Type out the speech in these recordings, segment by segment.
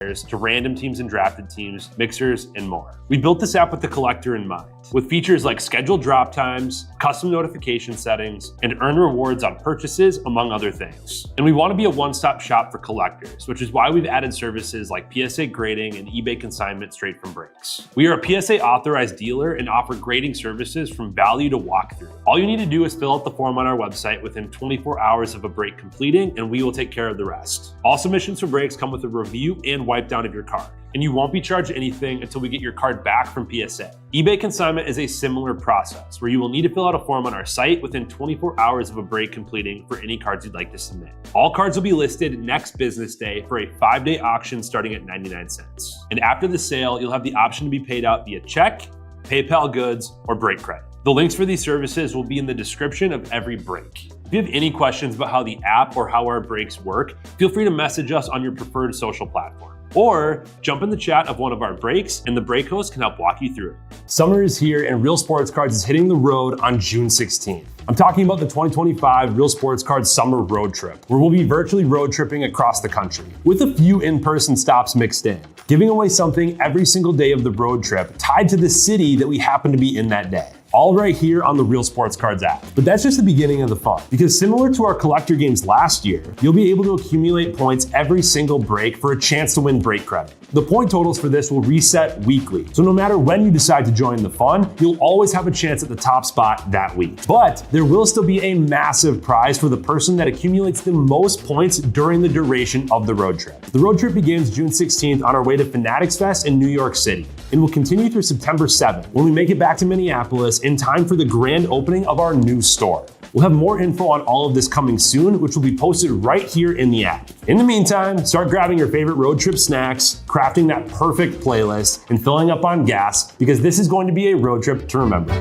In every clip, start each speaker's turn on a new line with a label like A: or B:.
A: to random teams and drafted teams, mixers, and more. We built this app with the collector in mind, with features like scheduled drop times, custom notification settings, and earn rewards on purchases, among other things. And we want to be a one-stop shop for collectors, which is why we've added services like PSA grading and eBay consignment straight from breaks. We are a PSA authorized dealer and offer grading services from value to walkthrough. All you need to do is fill out the form on our website within 24 hours of a break completing, and we will take care of the rest. All submissions for breaks come with a review and wipe down of your card, and you won't be charged anything until we get your card back from PSA. eBay consignment is a similar process where you will need to fill out a form on our site within 24 hours of a break completing for any cards you'd like to submit. All cards will be listed next business day for a 5-day auction starting at 99 cents. And after the sale, you'll have the option to be paid out via check, PayPal goods, or break credit. The links for these services will be in the description of every break. If you have any questions about how the app or how our breaks work, feel free to message us on your preferred social platform. Or jump in the chat of one of our breaks and the break host can help walk you through it. Summer is here and Real Sports Cards is hitting the road on June 16th. I'm talking about the 2025 Real Sports Cards Summer Road Trip, where we'll be virtually road tripping across the country, with a few in-person stops mixed in, giving away something every single day of the road trip tied to the city that we happen to be in that day. All right here on the Real Sports Cards app. But that's just the beginning of the fun, because similar to our collector games last year, you'll be able to accumulate points every single break for a chance to win break credit. The point totals for this will reset weekly, so no matter when you decide to join the fun, you'll always have a chance at the top spot that week. But there will still be a massive prize for the person that accumulates the most points during the duration of the road trip. The road trip begins June 16th on our way to Fanatics Fest in New York City, and will continue through September 7th when we make it back to Minneapolis in time for the grand opening of our new store. We'll have more info on all of this coming soon, which will be posted right here in the app. In the meantime, start grabbing your favorite road trip snacks, crafting that perfect playlist, and filling up on gas, because this is going to be a road trip to remember.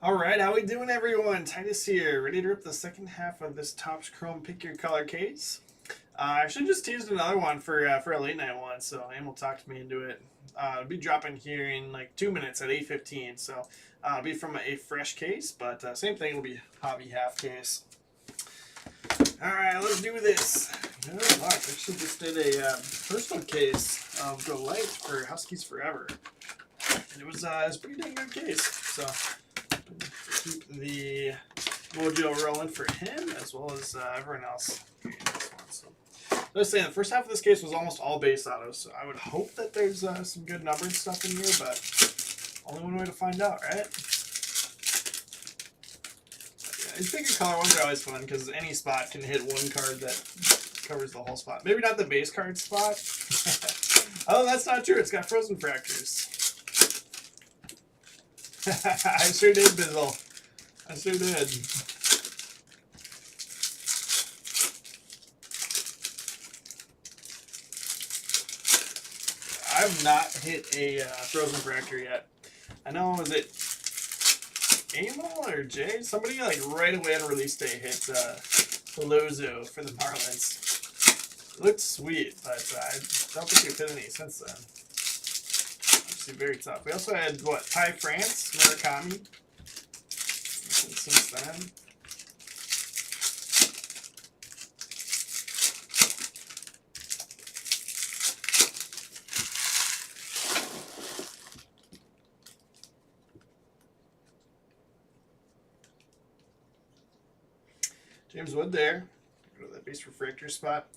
B: All right, how we doing, everyone? Titus here, ready to rip the second half of this Topps Chrome Pick Your Color case. I should just teased another one for a late night one, so Am will talk to me into it. It'll be dropping here in like 2 minutes at 8:15, so it'll be from a fresh case, but same thing, it'll be hobby half case. All right, let's do this. Oh, wow, I actually just did a personal case of the light for Huskies Forever, and it was a pretty dang good case. So keep the mojo rolling for him as well as everyone else. So, let's say the first half of this case was almost all base autos, so I would hope that there's some good numbered stuff in here, but only one way to find out, right? Yeah, these bigger color ones are always fun because any spot can hit one card that covers the whole spot. Maybe not the base card spot. Oh, that's not true. It's got frozen fractures. I sure did, Bizzle. I sure did. I've not hit a frozen fracture yet. I know, was it Amel or Jay? Somebody like right away on release day hit Peloso for the Marlins. It looked sweet, but I don't think we've hit any since then. Very tough. We also had what, Ty France, Murakami. Since then, James Wood there. Go to that base refractor spot.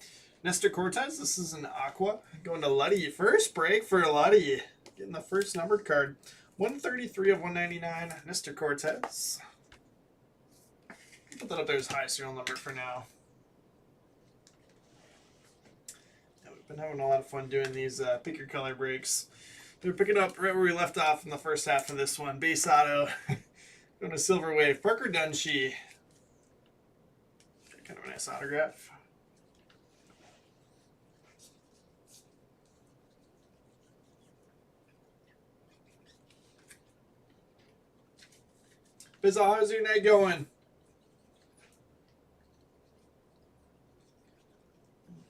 B: Nestor Cortez. This is an Aqua going to Luddy. First break for Luddy. Getting the first numbered card. 133 of 199, Nestor Cortez. Put that up there as high serial number for now. Yeah, we've been having a lot of fun doing these pick your color breaks. We're picking up right where we left off in the first half of this one. Base auto. Going to Silver Wave. Parker Dunshee. Kind of a nice autograph. Bizzle, how's your night going?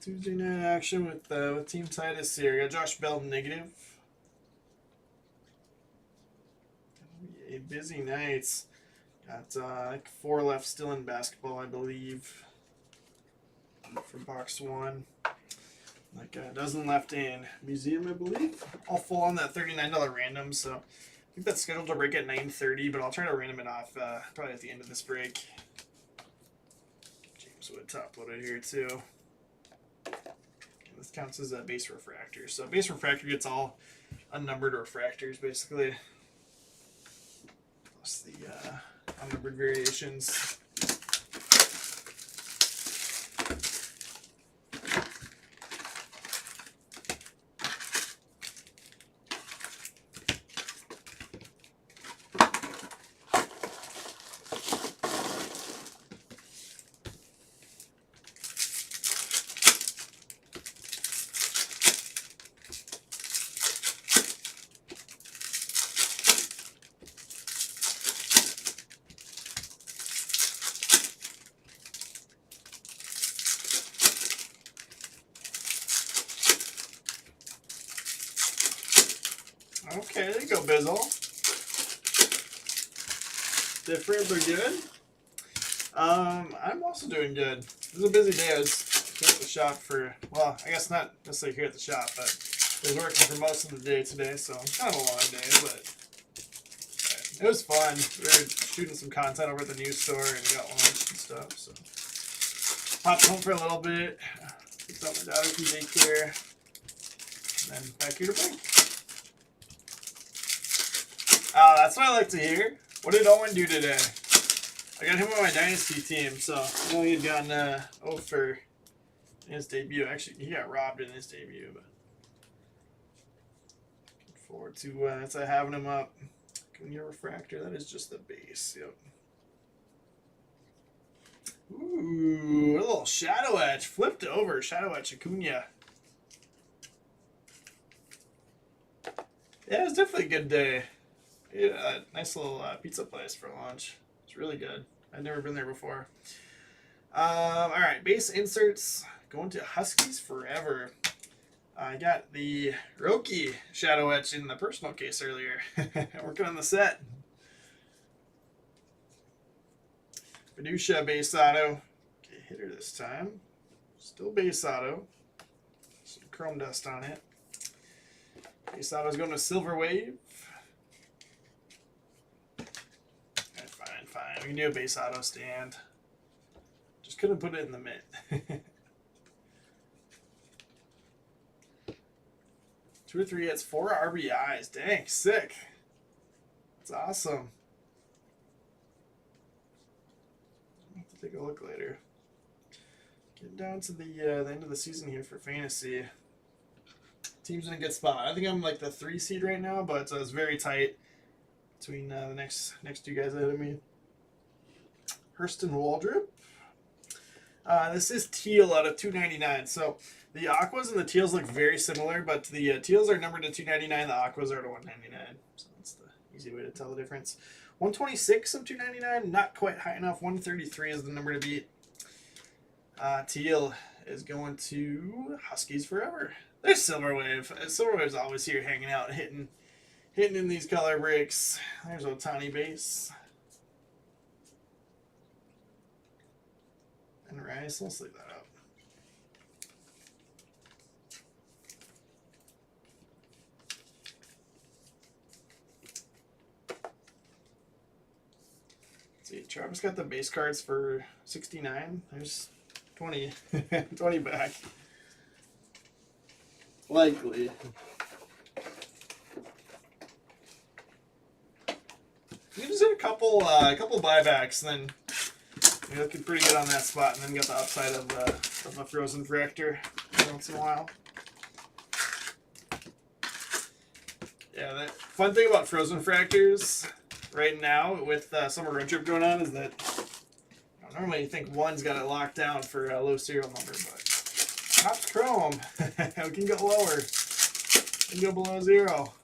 B: Tuesday night action with Team Titus here. Got Josh Bell negative. A busy night. Got like 4 left still in basketball, I believe. For box 1. Like a dozen left in museum, I believe. All full on that $39 random, so I think that's scheduled to break at 9:30, but I'll try to random it off probably at the end of this break. James Wood top loaded here too. This counts as a base refractor. So base refractor gets all unnumbered refractors basically. Plus the unnumbered variations. Okay, there you go, Bizzle. Different but good. I'm also doing good. It was a busy day. I was here at the shop for, well, I guess not necessarily here at the shop, but I was working for most of the day today, so kind of a long day, but it was fun. We were shooting some content over at the news store and got lunch and stuff, so popped home for a little bit, picked up my daughter from daycare, and then back here to play. That's what I like to hear. What did Owen do today? I got him on my Dynasty team, so I know he had gotten 0 for his debut. Actually, he got robbed in his debut, but looking forward to having him up. Acuna refractor, that is just the base. Yep. Ooh, a little Shadow Etch. Flipped over. Shadow Etch Acuna. Yeah, it was definitely a good day. Yeah, nice little pizza place for lunch. It's really good. I've never been there before. All right, base inserts going to Huskies Forever. I got the Roki Shadow Etch in the personal case earlier. Working on the set. Fiducia base auto. Okay, hitter this time. Still base auto. Some chrome dust on it. Base auto's going to Silver Wave. Fine. We can do a base auto stand. Just couldn't put it in the mint. 2 or 3 hits, 4 RBIs. Dang, sick. That's awesome. I'll have to take a look later. Getting down to the end of the season here for fantasy. Team's in a good spot. I think I'm like the 3 seed right now, but it's very tight between the next 2 guys ahead of me. Hurston Waldrop. This is teal out of 299. So the aquas and the teals look very similar, but the teals are numbered to 299. The aquas are to 199. So that's the easy way to tell the difference. 126 of 299, not quite high enough. 133 is the number to beat. Teal is going to Huskies Forever. There's Silver Wave. Silver Wave's always here hanging out, hitting in these color breaks. There's Ohtani base. And Rice, let's leave that up. Let's see, Travis got the base cards for 69. There's 20, 20 back. Likely. You just hit a couple buybacks, then you're looking pretty good on that spot, and then got the upside of a frozen fractor once in a while. Yeah, the fun thing about Frozen Fractors right now with Summer Road Trip going on is that normally you think one's got it locked down for a low serial number, but Topps Chrome, we can go lower. We can go below 0.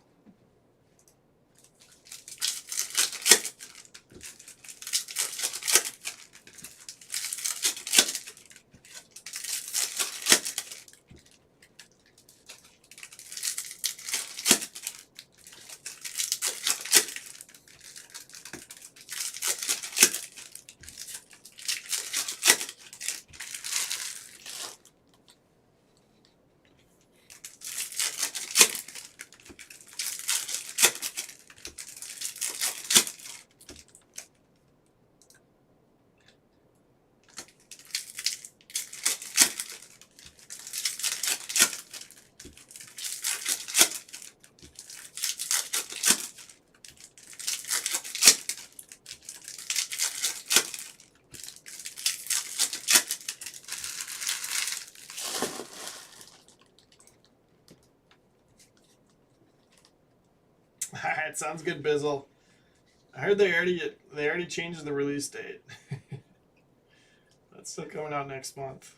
B: Alright, sounds good, Bizzle. I heard they already changed the release date. That's still coming out next month.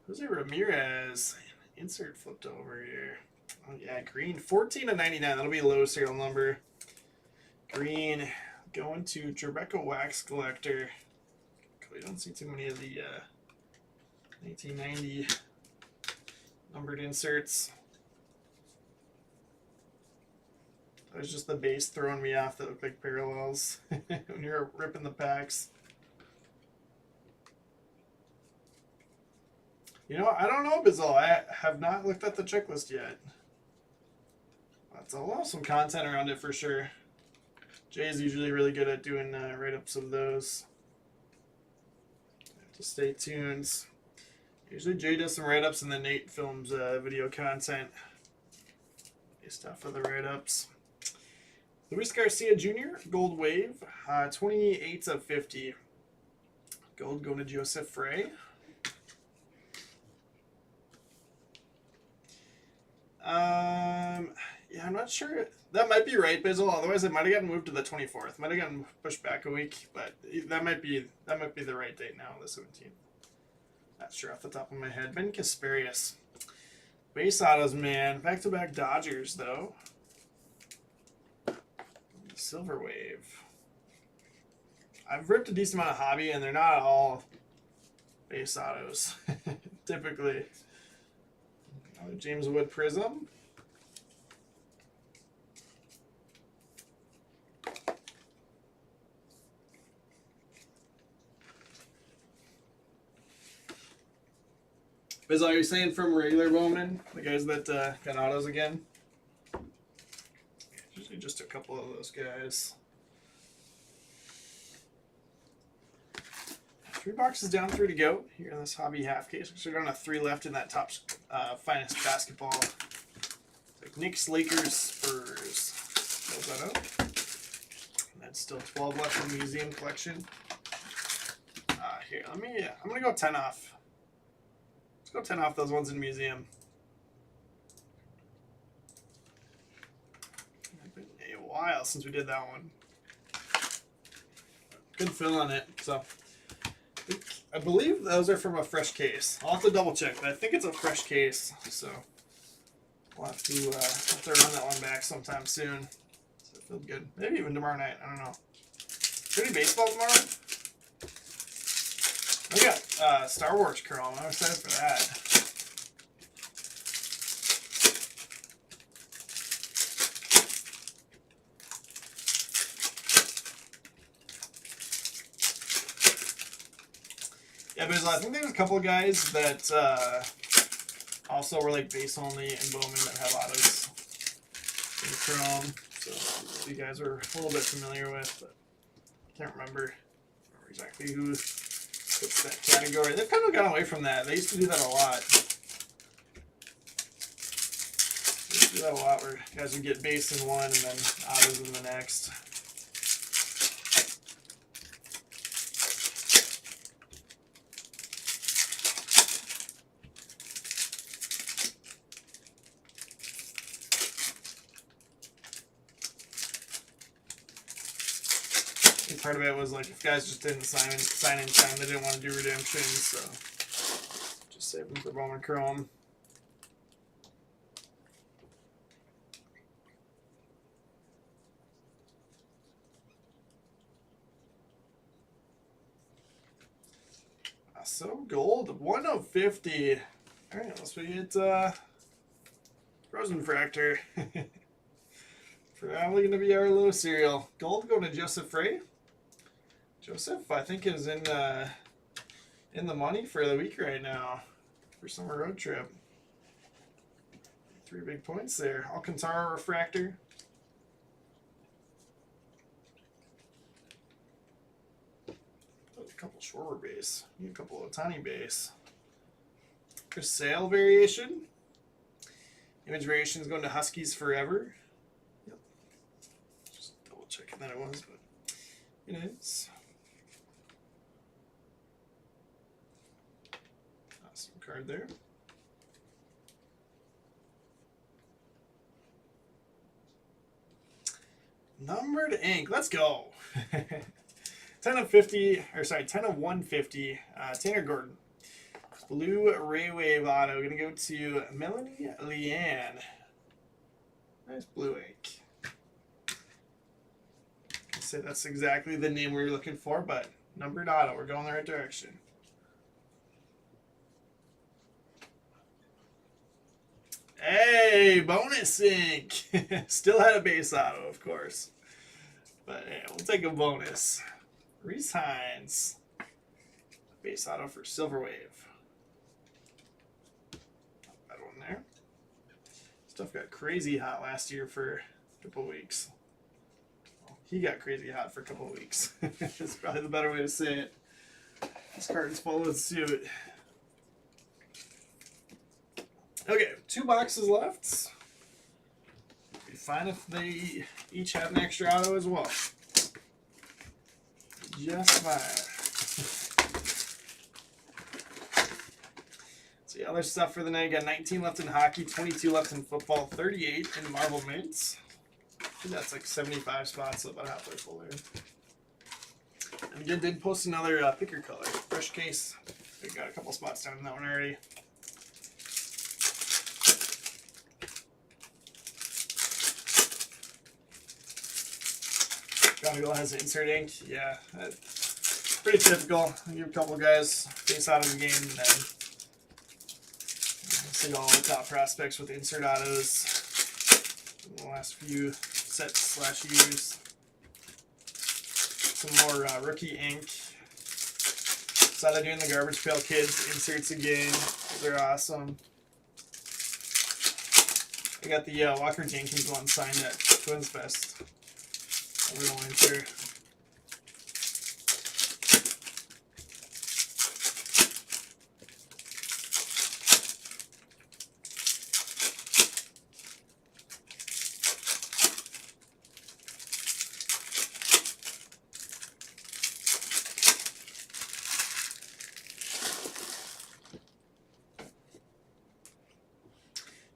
B: Jose Ramirez. Insert flipped over here. Oh yeah, green. 14/99. That'll be a low serial number. Green going to Tribeca Wax Collector. We don't see too many of the 1990 numbered inserts. That was just the base throwing me off that looked like parallels when you're ripping the packs. You know, I don't know, Bizzle. I have not looked at the checklist yet. That's a lot of some content around it for sure. Jay is usually really good at doing write-ups of those. Have to stay tuned. Usually Jay does some write-ups and then Nate films video content based off of the write-ups. Luis Garcia Jr., Gold Wave, 28/50. Gold going to Joseph Frey. Yeah, I'm not sure. That might be right, Bizzle. Otherwise, it might have gotten moved to the 24th. Might have gotten pushed back a week, but that might be the right date now, the 17th. Not sure off the top of my head. Ben Kasparius. Base autos, man. Back-to-back Dodgers, though. Silver Wave. I've ripped a decent amount of hobby, and they're not all base autos, typically. Another James Wood Prism. Bizzle, are you saying from regular Bowman, the guys that got autos again? Usually just a couple of those guys. 3 boxes down, 3 to go here in this hobby half case. So we're down to 3 left in that Topps Finest Basketball. Like Knicks, Lakers, Spurs. Close that out. And that's still 12 left in the museum collection. Here, I'm gonna go 10 off. Let's go 10 off those ones in museum. It's been a while since we did that one. Good fill on it. So I believe those are from a fresh case. I'll have to double check, but I think it's a fresh case. So we'll have to run that one back sometime soon. So it feels good. Maybe even tomorrow night. I don't know. Is there any baseball tomorrow? We got Star Wars Chrome. I'm excited for that. Yeah, but I think there's a couple of guys that also were like base only in Bowman that have autos in Chrome. So you guys are a little bit familiar with, but I can't remember exactly who fits that category. They've kind of gone away from that. They used to do that a lot. They used to do that a lot where guys would get base in one and then autos in the next. Part of it was like if guys just didn't sign in time, they didn't want to do redemptions, so just save them for Bowman Chrome. So gold, 1 of 50. All right, let's get Rosenfractor. Probably going to be our low serial. Gold going to Joseph Frey. Joseph, I think, is in the money for the week right now for summer road trip. 3 big points there. Alcantara Refractor. A couple Schwarber base. Need a couple of Otani base. Chris Sale variation. Image variation is going to Huskies Forever. Yep. Just double checking that it was, but it is. Awesome card there. Numbered ink. Let's go. 10 of 50, or sorry, 10 of 150. Tanner Gordon. Blue Ray Wave auto. Going to go to Melanie Leanne. Nice blue ink. I'd say that's exactly the name we were looking for, but numbered auto. We're going the right direction. Hey, bonus ink. Still had a base auto, of course. But hey, we'll take a bonus. Reese Hines. Base auto for Silver Wave. That one there. Stuff got crazy hot last year for a couple weeks. Well, he got crazy hot for a couple weeks. That's probably the better way to say it. This card's followed suit. Okay, 2 boxes left. Be fine if they each have an extra auto as well. Just fine. So the other stuff for the night, got 19 left in hockey, 22 left in football, 38 in Marvel Mints. I think that's like 75 spots, so about halfway full there. And again, did post another picker color, fresh case. We got a couple spots down in that one already. Gotta has insert ink. Yeah, pretty typical. I give a couple guys face out of the game, and then see all the top prospects with insert autos in the last few sets slash years. Some more rookie ink. Saw they're doing the Garbage Pail Kids inserts again. They're awesome. I got the Walker Jenkins one signed at Twins Fest. Over the winter.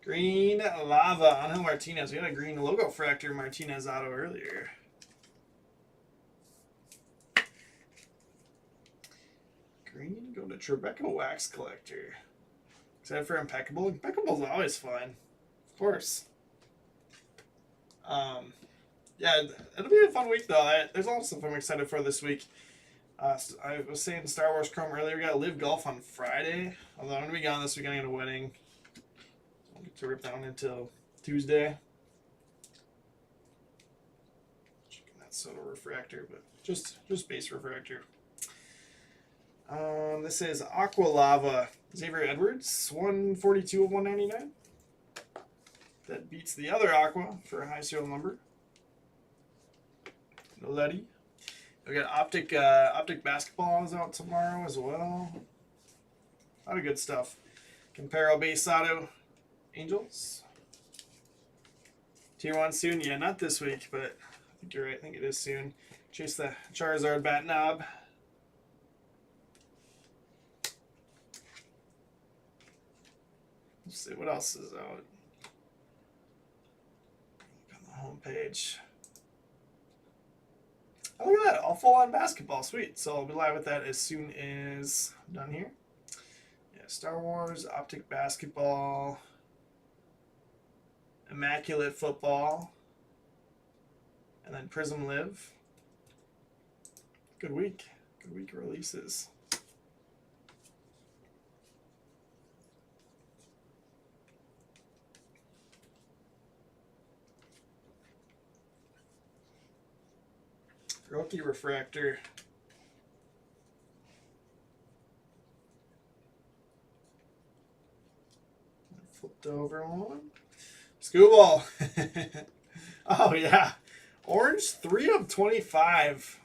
B: Green Lava, Angel Martinez. We had a green logo fractor Martinez auto earlier. Green, go to Tribeca Wax Collector. Excited for Impeccable. Impeccable's always fun. Of course. Yeah, it'll be a fun week though. There's a lot of stuff I'm excited for this week. I was saying Star Wars Chrome earlier. We got Live Golf on Friday. Although I'm going to be gone this weekend. I got a wedding. So I'll get to rip down until Tuesday. Checking that Soto Refractor, but just base refractor. This is Aqua Lava. Xavier Edwards, 142 of 199. That beats the other Aqua for a high serial number. Letty. We got Optic Basketball is out tomorrow as well. A lot of good stuff. Comparo Base Auto Angels. Tier 1 soon? Yeah, not this week, but I think you're right. I think it is soon. Chase the Charizard Bat Knob. Let's see what else is out. Look on the home page. Oh, look that. All full on basketball. Sweet. So I'll be live with that as soon as I'm done here. Yeah, Star Wars, Optic Basketball, Immaculate Football, and then Prism Live. Good week. Good week of releases. Rookie Refractor. Flipped over one. Scooball. Oh, yeah. Orange, 3 of 25.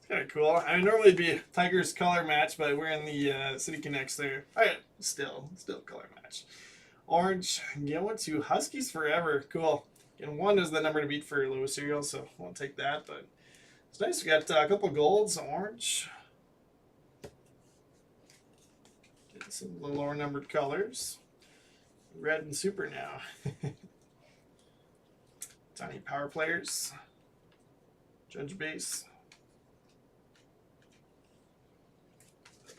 B: Kind of cool. I mean, normally it'd be Tigers color match, but we're in the City Connects there. All right, still color match. Orange, going to Huskies Forever. Cool. And 1 is the number to beat for Lewis Serial, so won't take that, but it's nice. We got a couple golds, orange. Get some of the lower numbered colors. Red and super now. Tiny power players. Judge base.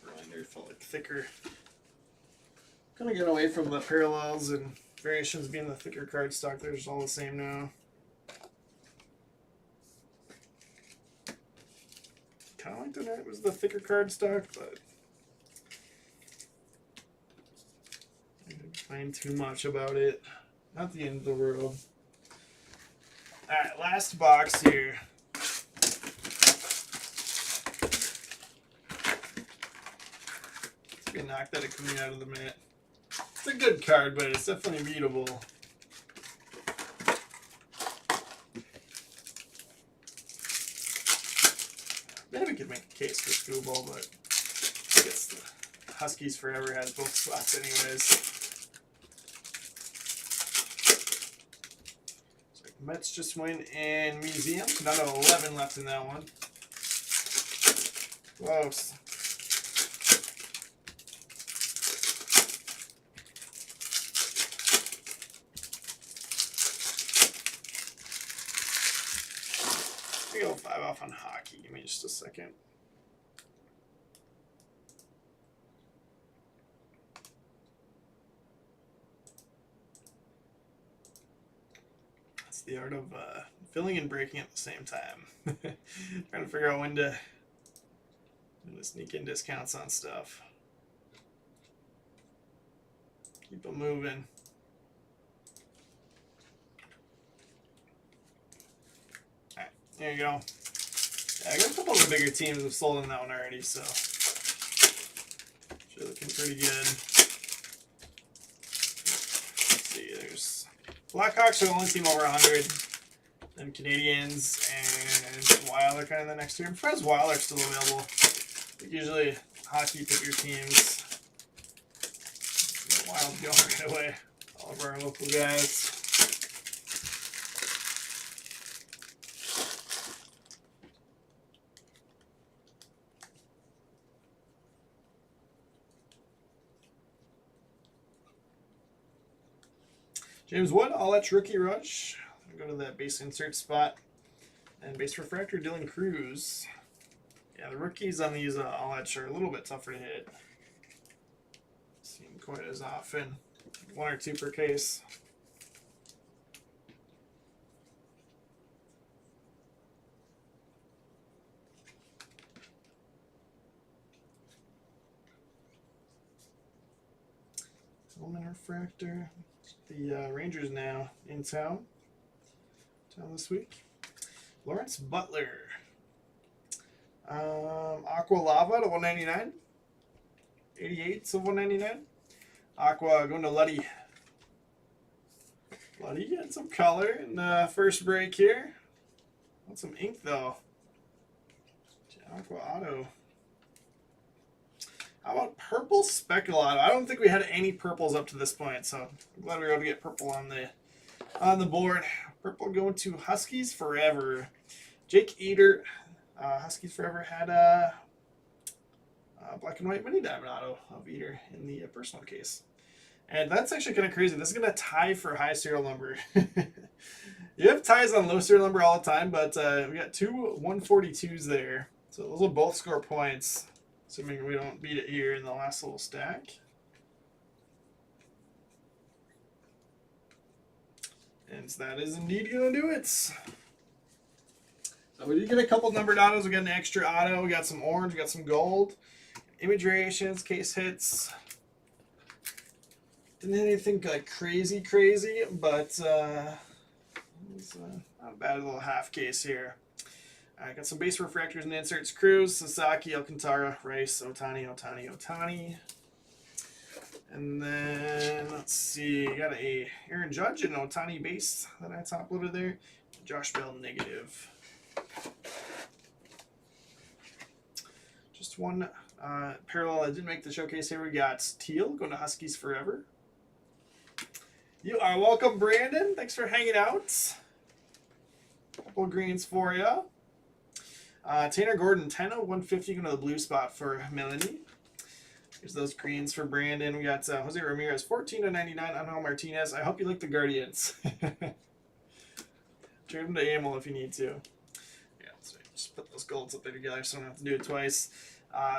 B: Reminder felt like thicker. Kind of getting away from the parallels and variations being the thicker card stock. They're just all the same now. Kind of like the it was the thicker card stock, but I didn't complain too much about it. Not the end of the world. Alright, last box here. Let's get knocked that Acuna out of the mat. It's a good card, but it's definitely beatable. Maybe we could make a case for Scooball, but I guess the Huskies Forever has both spots anyways. So Mets just went in Museum. Not an 11 left in that one. Close. We go 5 off on hockey. Give me just a second. That's the art of filling and breaking at the same time. Trying to figure out when to sneak in discounts on stuff. Keep them moving. Alright, there you go. Yeah, I got a couple of the bigger teams have sold in that one already, so actually looking pretty good. Let's see, there's Blackhawks are the only team over 100. Then Canadians and Wild are kind of the next tier. I'm surprised Wild are still available. Usually hockey pick your teams. Wild going right away. All of our local guys. James Wood, I'll let Rookie Rush. I'll go to that base insert spot. And base refractor, Dylan Cruz. Yeah, the rookies on these all edge are a little bit tougher to hit. Seem quite as often. 1 or 2 per case. Hellman refractor. The Rangers now in town this week. Lawrence Butler. Aqua Lava to 199. 88s of 199. Aqua going to Luddy. Luddy getting some color in the first break here. Want some ink though. Aqua Auto. How about purple speckle auto? I don't think we had any purples up to this point, so I'm glad we were able to get purple on the board. Purple going to Huskies Forever. Jake Eater. Huskies Forever had a black and white mini diamond auto of Eater in the personal case. And that's actually kind of crazy. This is going to tie for high serial number. You have ties on low serial number all the time, but we got two 142s there. So those will both score points, assuming we don't beat it here in the last little stack. And that is indeed going to do it. So we did get a couple numbered autos. We got an extra auto. We got some orange. We got some gold. Image variations, case hits. Didn't hit anything like crazy, but it's not a bad little half case here. I got some base refractors and inserts. Cruz, Sasaki, Alcantara, Rice, Otani. And then, let's see, got a Aaron Judge and an Otani base that I top loaded there. Josh Bell negative. Just one parallel that didn't make the showcase here. We got Teal going to Huskies Forever. You are welcome, Brandon. Thanks for hanging out. Couple of greens for you. Tanner Gordon, 10 of 150 going to the blue spot for Melanie. Here's those greens for Brandon. We got Jose Ramirez, 14 of 99. Angel Martinez. I hope you like the Guardians. Turn them to AML if you need to. Yeah, so just put those golds up there together so I don't have to do it twice.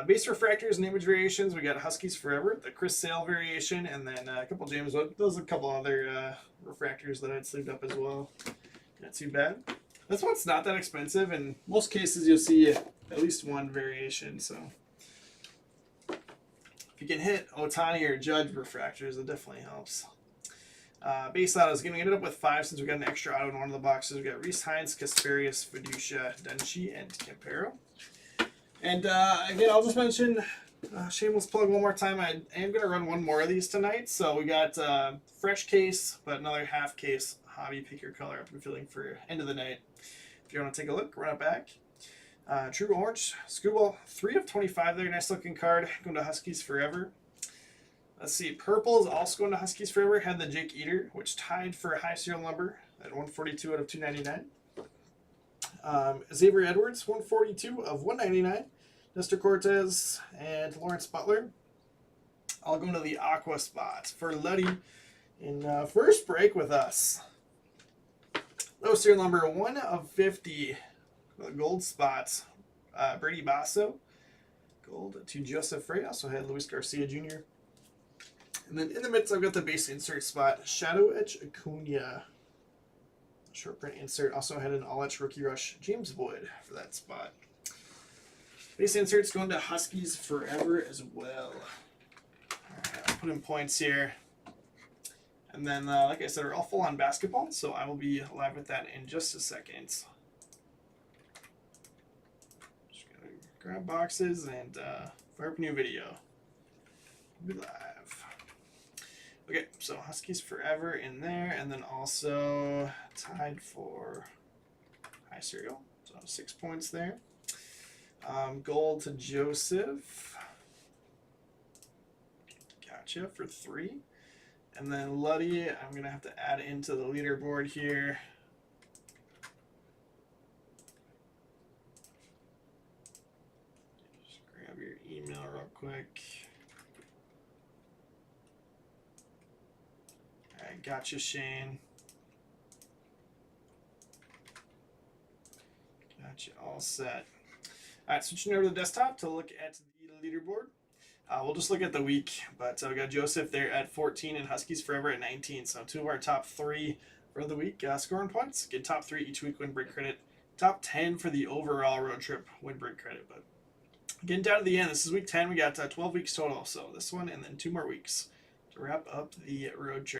B: Base refractors and image variations. We got Huskies Forever, the Chris Sale variation, and then a couple James Wood. Those are a couple other refractors that I'd sleeved up as well. Not too bad. This one's not that expensive. In most cases, you'll see at least one variation. So if you can hit Otani or Judge refractors, it definitely helps. Base autos, we ended up with 5 since we got an extra auto in one of the boxes. We got Reese Hines, Kasperius, Fiducia, Denchi, and Campero. And again, I'll just mention, shameless plug one more time, I am going to run one more of these tonight. So we got fresh case, but another half case hobby pick your color up and filling for end of the night. If you want to take a look, run it back. True Orange, Scooble, 3 of 25 there, nice looking card, going to Huskies Forever. Let's see, Purple is also going to Huskies Forever, had the Jake Eater, which tied for a high serial number at 142 out of 299. Xavier Edwards, 142 of 199. Nestor Cortez and Lawrence Butler. I'll go to the Aqua spot for Luddy in first break with us. Low serial number 1 of 50. The gold spot, Brady Basso. Gold to Joseph Frey. Also had Luis Garcia Jr. And then in the midst, I've got the base insert spot, Shadow Etch Acuna. Short print insert. Also had an All Etch Rookie Rush James Boyd for that spot. Base inserts going to Huskies Forever as well. Alright, I'll put in points here. And then, like I said, we're all full on basketball, so I will be live with that in just a second. Just gonna grab boxes and fire up a new video. We'll be live. Okay, so Huskies Forever in there, and then also tied for high serial, so 6 points there. Gold to Joseph. Gotcha for 3. And then Luddy, I'm going to have to add into the leaderboard here. Just grab your email real quick. Alright, gotcha, Shane. Gotcha, all set. Alright, switching over to the desktop to look at the leaderboard. We'll just look at the week, but we got Joseph there at 14 and Huskies Forever at 19. So 2 of our top 3 for the week scoring points. Get top 3 each week win break credit. Top 10 for the overall road trip win break credit. But getting down to the end, this is week 10. We got 12 weeks total. So this one and then 2 more weeks to wrap up the road trip.